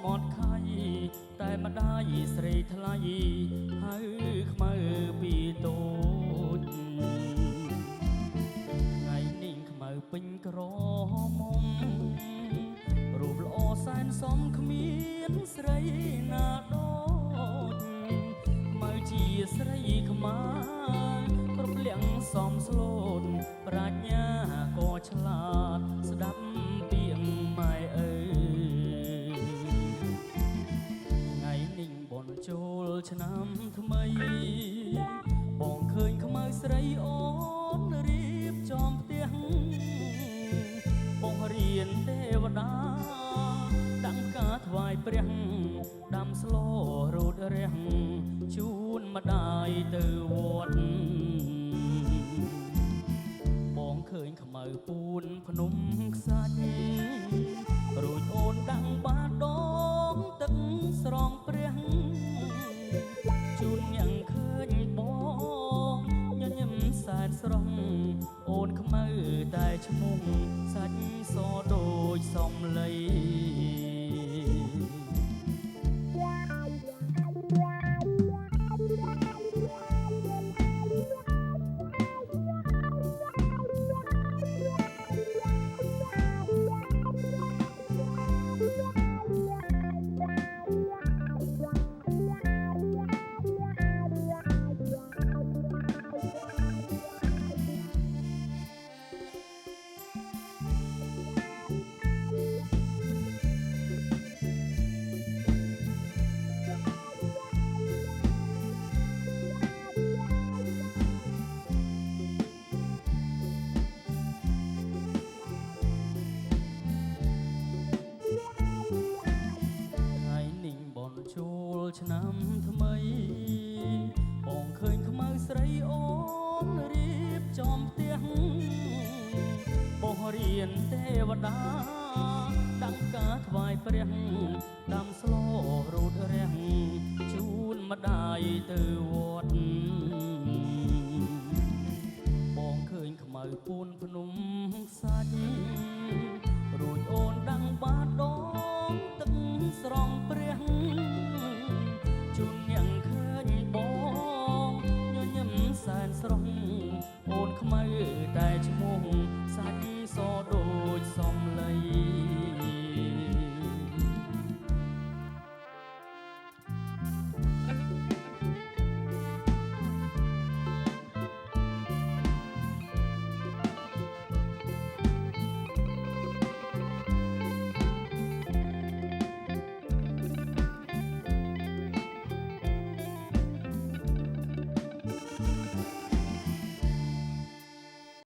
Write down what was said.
អត់ខៃតែម្ដាយស្រីថ្លៃហៅខ្មៅពីតូចថ្ងៃនេះខ្មៅពេញក្រមុំរូបល្អសែនសមគ្មានស្រីណាដូចខ្មៅជាស្រីខ្មាគ្រប់លៀងសមស្លូតប្រាជ្ញាក៏ឆ្លាតស្ដាប់ពាក្យម៉ែអើថ្ងៃនេះបនចូលឆ្នាំថ្មីបងឃើញខ្មៅស្រីអូនរៀបចំផ្ទះបងរៀនទេវតាតាំងផ្កាថ្វាយព្រះដាំស្លរោតរះជូនម្ដាយទៅវត្តបងឃើញខ្មៅពូនភ្នំខ្សាច់រួចអូនដាំងបាដងទឹកស្រងព្រះជូនញ៉ាំងឃើញបងញញឹមសែនស្រស់អូនខ្មៅតែឈ្មោះសាច់សដូចសំឡីចូលឆ្នាំថ្មីបងឃើញខ្មៅស្រីអូនរៀបចំផ្ទះបងរៀនទេវតាតាំងផ្កាថ្វាយព្រះដាំស្លរោតរះជូនម្ដាយទៅវត្តបងឃើញខ្មៅពូនភ្នំ